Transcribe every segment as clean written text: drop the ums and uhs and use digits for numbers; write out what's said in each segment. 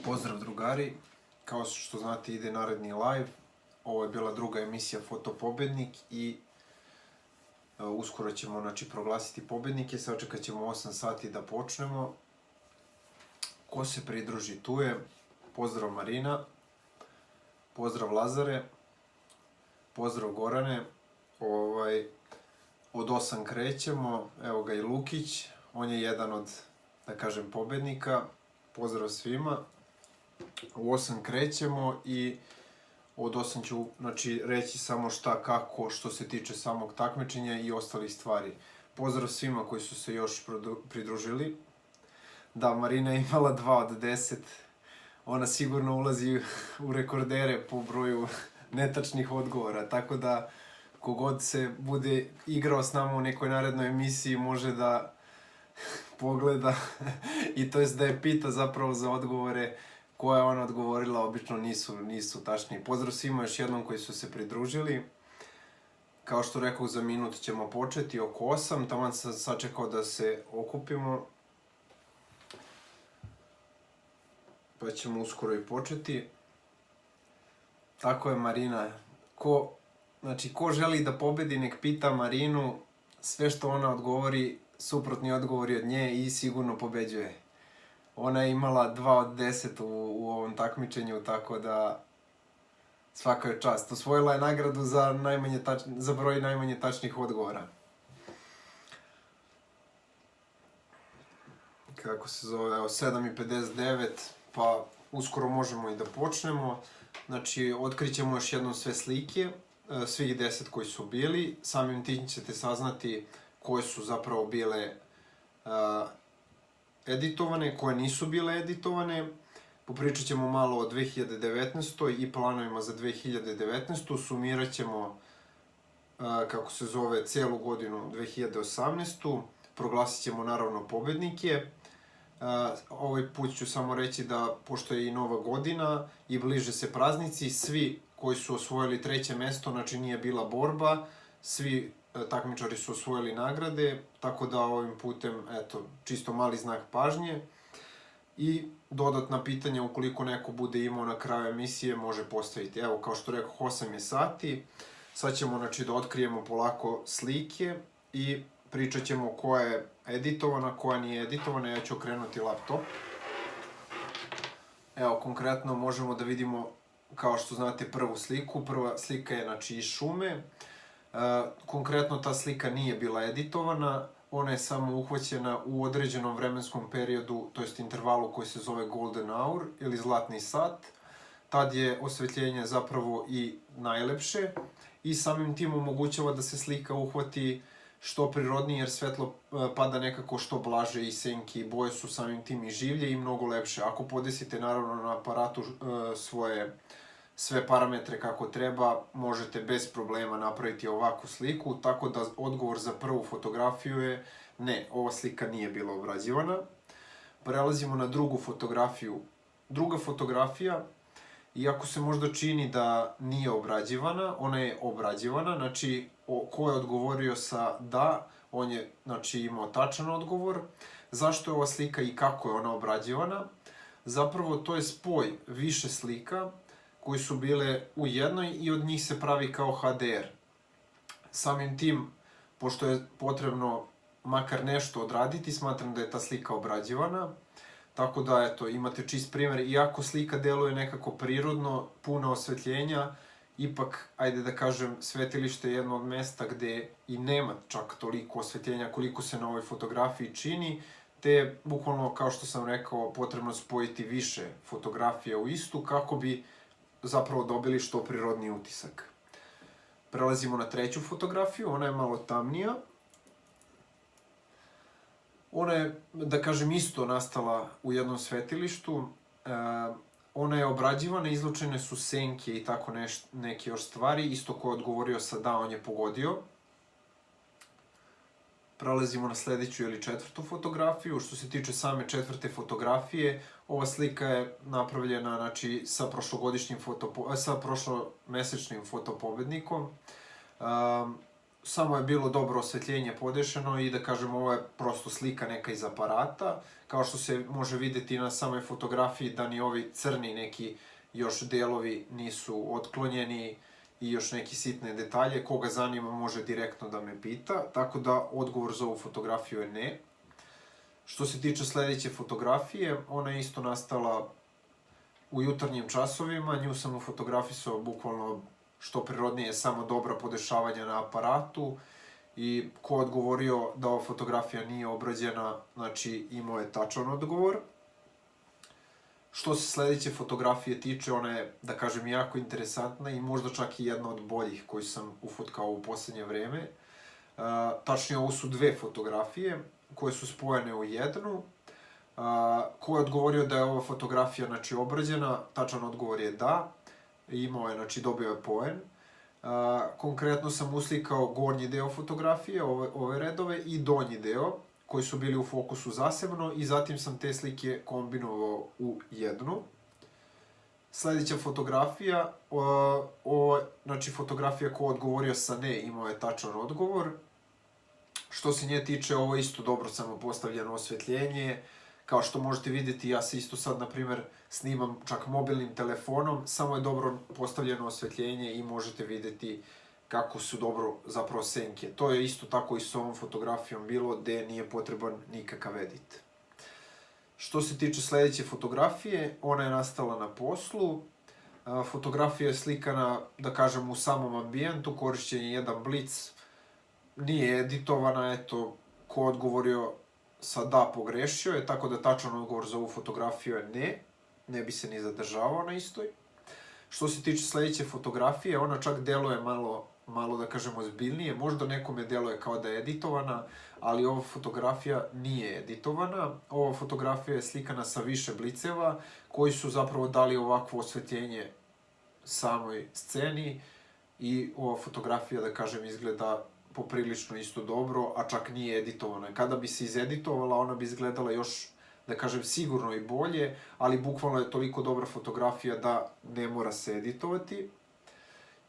Pozdrav drugari, kao što znate ide naredni live, ovo je bila druga emisija Fotopobednik i uskoro ćemo proglasiti pobednike, sačekat ćemo 8 sati da počnemo. Ko se pridruži tu je, pozdrav Marina, pozdrav Lazare, pozdrav Gorane, od 8 krećemo, evo ga i Lukić, on je jedan od, da kažem, pobednika, pozdrav svima. U 8 krećemo i od 8 ću reći samo šta, kako, što se tiče samog takmičenja i ostalih stvari. Pozdrav svima koji su se još pridružili. Da, Marina je imala 2 od 10. Ona sigurno ulazi u rekordere po broju netačnih odgovora, tako da kogod se bude igrao s nama u nekoj narednoj emisiji može da pogleda i to jest da je pita zapravo za odgovore koje je ona odgovorila, obično nisu tačni. Pozdrav svima još jednom koji su se pridružili. Kao što rekao, za minut ćemo početi oko 8, taman sam sačekao da se okupimo. Pa ćemo uskoro i početi. Tako je, Marina. Ko želi da pobedi, nek pita Marinu, sve što ona odgovori, suprotni odgovori od nje i sigurno pobeđuje. Ona je imala 2 od 10 u ovom takmičenju, tako da svaka je čast. Osvojila je nagradu za broj najmanje tačnih odgovora. Kako se zove, evo 7:59, pa uskoro možemo i da počnemo. Znači, otkrićemo još jednom sve slike, svih 10 koji su bili. Samim tim ćete saznati koje su zapravo bile editovane, koje nisu bile editovane. Popričat ćemo malo o 2019. i planovima za 2019. Sumirat ćemo, celu godinu 2018. Proglasit ćemo naravno pobednike. Ovaj put ću samo reći da, pošto je i nova godina i bliže se praznici, svi koji su osvojili 3. mesto, znači nije bila borba, svi takmičari su osvojili nagrade, tako da ovim putem, eto, čisto mali znak pažnje. I dodatna pitanja, ukoliko neko bude imao na kraju emisije, može postaviti. Evo, kao što rekao, 8 je sati. Sad ćemo, da otkrijemo polako slike i pričat ćemo koja je editovana, koja nije editovana. Ja ću okrenuti laptop. Evo, konkretno možemo da vidimo, kao što znate, prvu sliku. Prva slika je, iz šume. Konkretno ta slika nije bila editovana, ona je samo uhvaćena u određenom vremenskom periodu, to jest intervalu koji se zove Golden Hour ili Zlatni sat. Tad je osvetljenje zapravo i najlepše i samim tim omogućava da se slika uhvati što prirodnije, jer svetlo pada nekako što blaže i senke i boje su samim tim i življe i mnogo lepše. Ako podesite naravno na aparatu sve parametre kako treba, možete bez problema napraviti ovakvu sliku, tako da odgovor za prvu fotografiju je ne, ova slika nije bila obrađivana. Prelazimo na drugu fotografiju. Druga fotografija, iako se možda čini da nije obrađivana, ona je obrađivana, znači ko je odgovorio sa da, on je imao tačan odgovor. Zašto je ova slika i kako je ona obrađivana? Zapravo to je spoj više slika koji su bile u jednoj i od njih se pravi kao HDR. Samim tim, pošto je potrebno makar nešto odraditi, smatram da je ta slika obrađivana. Tako da, eto, imate čist primjer. Iako slika deluje nekako prirodno, puna osvetljenja, ipak, ajde da kažem, svetilište je jedno od mesta gde i nema čak toliko osvetljenja koliko se na ovoj fotografiji čini, te je, bukvalno, kao što sam rekao, potrebno spojiti više fotografija u istu kako bi zapravo dobili što prirodniji utisak. Prelazimo na treću fotografiju, ona je malo tamnija. Ona je, da kažem, isto nastala u jednom svetilištu. Ona je obrađivana, izlučene su senke i tako neke još stvari. Isto ko je odgovorio sa da, on je pogodio. Prelazimo na sledeću ili četvrtu fotografiju. Što se tiče same četvrte fotografije, ova slika je napravljena sa prošlomesečnim fotopobednikom. samo je bilo dobro osvetljenje podešeno i da kažem ovo je prosto slika neka iz aparata. Kao što se može vidjeti na samoj fotografiji da ni ovi crni neki još delovi nisu otklonjeni i još neki sitne detalje. Koga zanima može direktno da me pita, tako da odgovor za ovu fotografiju je ne. Što se tiče sledeće fotografije, ona je isto nastala u jutarnjim časovima, nju sam fotografisao bukvalno što prirodnije, samo dobra podešavanja na aparatu i ko odgovorio da ova fotografija nije obrađena, znači imao je tačan odgovor. Što se sledeće fotografije tiče, ona je, da kažem, jako interesantna i možda čak i jedna od boljih koju sam ufotkao u poslednje vreme. Tačnije, ovo su dve fotografije koje su spojene u jednu. Ko je odgovorio da je ova fotografija, znači, obrađena, tačan odgovor je da. Imao je, znači, dobio je poen. Konkretno sam uslikao gornji deo fotografije, ove redove, i donji deo, koji su bili u fokusu zasebno, i zatim sam te slike kombinovao u jednu. Sledeća fotografija, znači, fotografija ko odgovorio sa ne, imao je tačan odgovor. Što se nje tiče, ovo je isto dobro samo postavljeno osvetljenje. Kao što možete vidjeti, ja se isto sad, na primer, snimam čak mobilnim telefonom, samo je dobro postavljeno osvetljenje i možete vidjeti kako su dobro zapravo senke. To je isto tako i s ovom fotografijom bilo, gde nije potreban nikakav edit. Što se tiče sledeće fotografije, ona je nastala na poslu. Fotografija je slikana, da kažem, u samom ambijentu, korišćen je jedan blic, nije editovana, eto, ko odgovorio sa da, pogrešio je, tako da tačan odgovor za ovu fotografiju je ne bi se ni zadržavao na istoj. Što se tiče sledeće fotografije, ona čak deluje malo, da kažem, ozbiljnije, možda nekome deluje kao da je editovana, ali ova fotografija nije editovana. Ova fotografija je slikana sa više bliceva, koji su zapravo dali ovakvo osvetljenje samoj sceni i ova fotografija, da kažem, izgleda poprilično isto dobro, a čak nije editovana. Kada bi se izeditovala, ona bi izgledala još, da kažem, sigurno i bolje, ali bukvalno je toliko dobra fotografija da ne mora se editovati.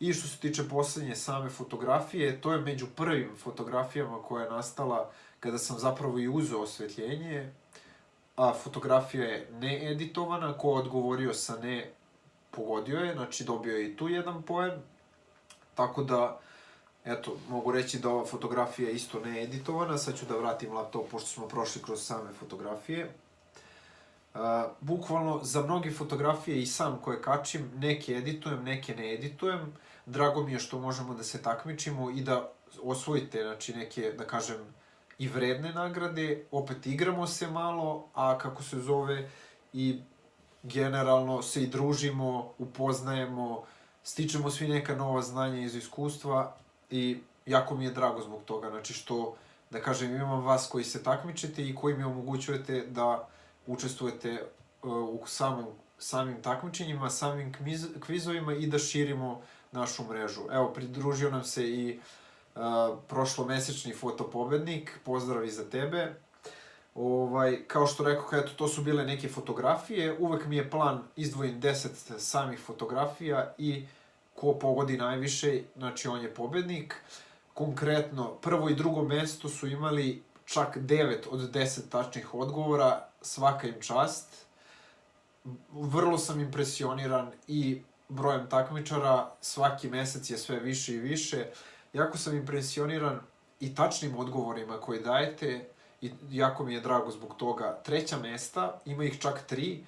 I što se tiče poslednje same fotografije, to je među prvim fotografijama koja je nastala kada sam zapravo i uzeo osvetljenje, a fotografija je needitovana, ko odgovorio sa ne, pogodio je, znači dobio je i tu jedan poen, tako da, eto, mogu reći da ova fotografija je isto needitovana. Sad ću da vratim laptop, pošto smo prošli kroz same fotografije. Bukvalno, za mnoge fotografije i sam koje kačim, neke editujem, neke ne editujem. Drago mi je što možemo da se takmičimo i da osvojite, znači, neke, da kažem, i vredne nagrade. Opet igramo se malo, a kako se zove, i generalno se i družimo, upoznajemo, stičemo svi neka nova znanja iz iskustva i jako mi je drago zbog toga, znači što, da kažem, imam vas koji se takmičite i koji mi omogućujete da učestvujete u samim takmičenjima, samim kvizovima i da širimo našu mrežu. Evo, pridružio nam se i prošlomesečni fotopobednik, pozdrav i za tebe. Kao što rekao, eto, to su bile neke fotografije, uvek mi je plan izdvojim 10 samih fotografija i ko pogodi najviše, znači on je pobednik. Konkretno, prvo i drugo mesto su imali čak 9 od 10 tačnih odgovora, svaka im čast. Vrlo sam impresioniran i brojem takmičara, svaki mesec je sve više i više. Jako sam impresioniran i tačnim odgovorima koje dajete i jako mi je drago zbog toga. Treća mesta, ima ih čak 3,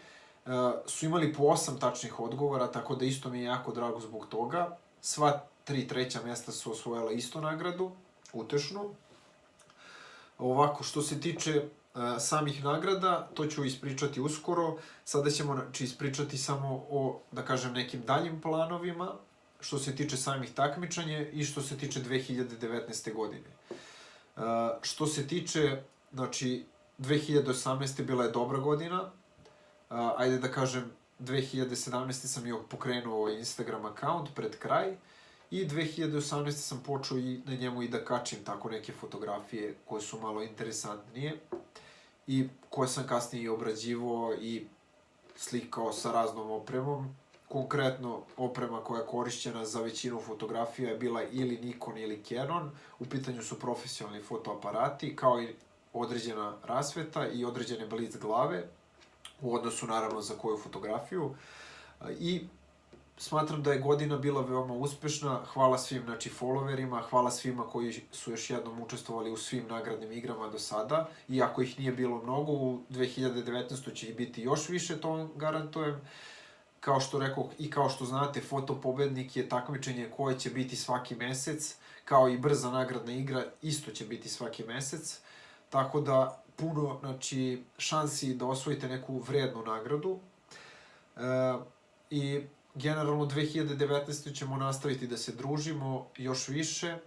su imali po 8 tačnih odgovora, tako da isto mi je jako drago zbog toga. Sva 3 treća mesta su osvojila istu nagradu, utešnu. Ovako, što se tiče samih nagrada, to ću ispričati uskoro. Sada ćemo ispričati samo o, da kažem, nekim daljim planovima, što se tiče samih takmičanja i što se tiče 2019. godine. Što se tiče, znači, 2018. bila je dobra godina, ajde da kažem, 2017. sam joj pokrenuo Instagram account pred kraj i 2018. sam počeo i na njemu i da kačim tako neke fotografije koje su malo interesantnije i koje sam kasnije obrađivao i slikao sa raznom opremom konkretno oprema koja je korišćena za većinu fotografija je bila ili Nikon ili Canon. U pitanju su profesionalni fotoaparati, kao i određena rasveta i određene blic glave, u odnosu naravno za koju fotografiju. I smatram da je godina bila veoma uspešna. Hvala svim, znači, followerima, hvala svima koji su još jednom učestvovali u svim nagradnim igrama do sada. Iako ih nije bilo mnogo, u 2019. će ih biti još više, to vam garantujem. Kao što rekoh i kao što znate, Fotopobednik je takmičenje koje će biti svaki mesec, kao i brza nagradna igra isto će biti svaki mesec. Tako da, puno, znači, šansi da osvojite neku vrednu nagradu. I generalno 2019. ćemo nastaviti da se družimo još više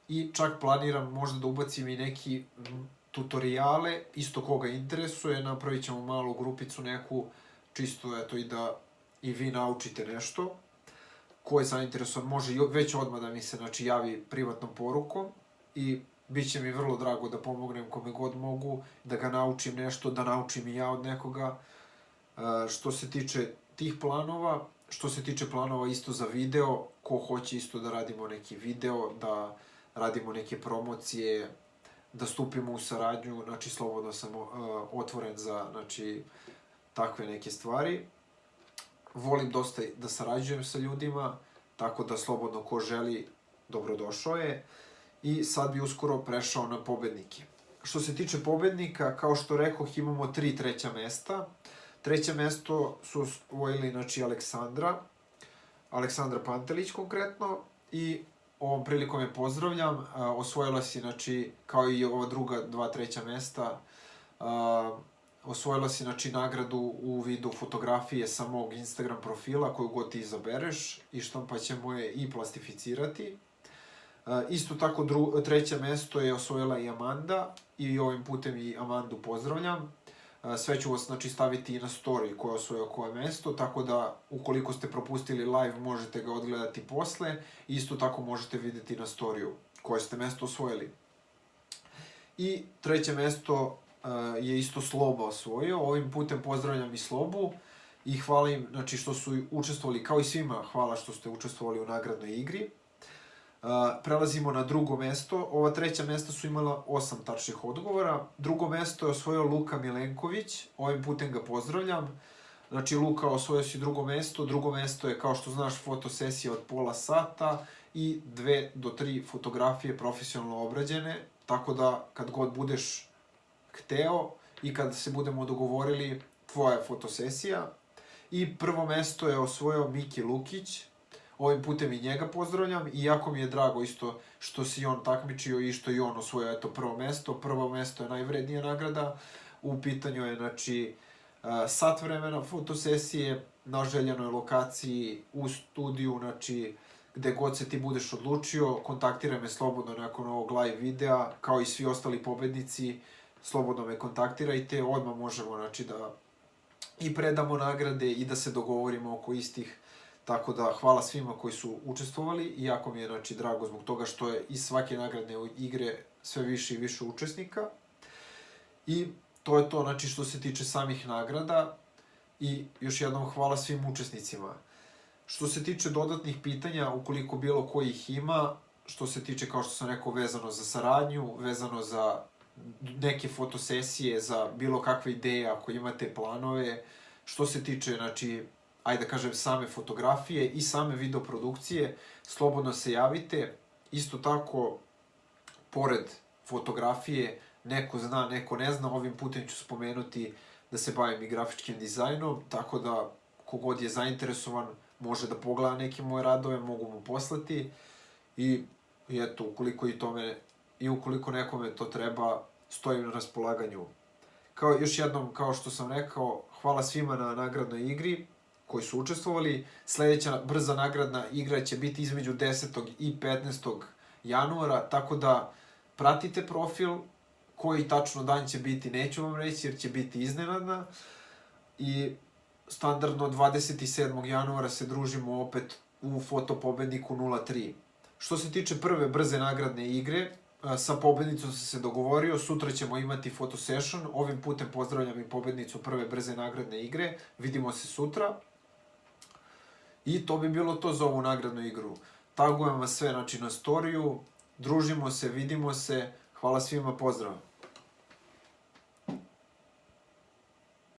i čak planiram možda da ubacim i neki tutoriale, isto koga interesuje, napravit ćemo malu grupicu neku, čisto eto i da i vi naučite nešto. Ko je zainteresovan može već odmah da mi se, znači, javi privatnom porukom i bit će mi vrlo drago da pomognem kome god mogu, da ga naučim nešto, da naučim i ja od nekoga. Što se tiče tih planova, što se tiče planova isto za video, ko hoće isto da radimo neki video, da radimo neke promocije, da stupimo u saradnju, znači slobodno sam otvoren za, znači, takve neke stvari. Volim dosta da sarađujem sa ljudima, tako da slobodno ko želi, dobrodošao je. I sad bi uskoro prešao na pobednike. Što se tiče pobednika, kao što rekoh, imamo 3 treća mesta. Treće mesto su osvojili, znači, Aleksandra Pantelić konkretno, i ovom prilikom je pozdravljam. Osvojila si, znači, kao i ova druga 2 treća mesta, osvojila si, znači, nagradu u vidu fotografije sa mog Instagram profila, koju god ti izabereš, i štampat ćemo je i plastificirati. Isto tako, treće mesto je osvojila i Amanda, i ovim putem i Amandu pozdravljam. Sve ću vas, znači, staviti i na story ko je osvojio koje mesto, tako da ukoliko ste propustili live možete ga odgledati posle, i isto tako možete vidjeti na storiju koje ste mesto osvojili. I treće mesto je isto Sloba osvojio. Ovim putem pozdravljam i Slobu i hvala im, znači, što su učestvovali, kao i svima hvala što ste učestvovali u nagradnoj igri. Prelazimo na drugo mesto. Ova treća mesta su imala 8 tačnih odgovora. Drugo mesto je osvojio Luka Milenković. Ovim putem ga pozdravljam. Znači, Luka, osvojio si drugo mesto. Drugo mesto je, kao što znaš, fotosesija od pola sata i 2 do 3 fotografije profesionalno obrađene. Tako da, kad god budeš hteo i kad se budemo dogovorili, tvoja je fotosesija. I prvo mesto je osvojio Miki Lukić. Ovim putem i njega pozdravljam, i jako mi je drago isto što si on takmičio i što i on osvojio, eto, prvo mesto. Prvo mesto je najvrednija nagrada. U pitanju je, znači, sat vremena fotosesije na željenoj lokaciji u studiju, znači, gde god se ti budeš odlučio. Kontaktiraj me slobodno nakon ovog live videa, kao i svi ostali pobednici, slobodno me kontaktirajte, odmah možemo, znači, da i predamo nagrade i da se dogovorimo oko istih. Tako da, hvala svima koji su učestvovali, i jako mi je, znači, drago zbog toga što je iz svake nagradne igre sve više i više učesnika. I to je to, znači, što se tiče samih nagrada, i još jednom hvala svim učesnicima. Što se tiče dodatnih pitanja, ukoliko bilo kojih ima, što se tiče, kao što sam rekao, vezano za saradnju, vezano za neke fotosesije, za bilo kakve ideje, ako imate planove, što se tiče, znači, ajde da kažem, same fotografije i same videoprodukcije, slobodno se javite. Isto tako, pored fotografije, neko zna, neko ne zna, ovim putem ću spomenuti da se bavim i grafičkim dizajnom, tako da kogod je zainteresovan može da pogleda neke moje radove, mogu mu poslati, i eto, ukoliko nekome to treba, stojim na raspolaganju. Još jednom, kao što sam rekao, hvala svima na nagradnoj igri koji su učestvovali. Sledeća brza nagradna igra će biti između 10. i 15. januara, tako da pratite profil. Koji tačno dan će biti, neću vam reći, jer će biti iznenadna. I standardno 27. januara se družimo opet u Fotopobedniku 03. Što se tiče prve brze nagradne igre, sa pobednicom sam se dogovorio, sutra ćemo imati fotosession, ovim putem pozdravljam i pobednicu prve brze nagradne igre, vidimo se sutra. I to bi bilo to za ovu nagradnu igru. Tagujem vas sve, znači, na storiju, družimo se, vidimo se, hvala svima, pozdrav!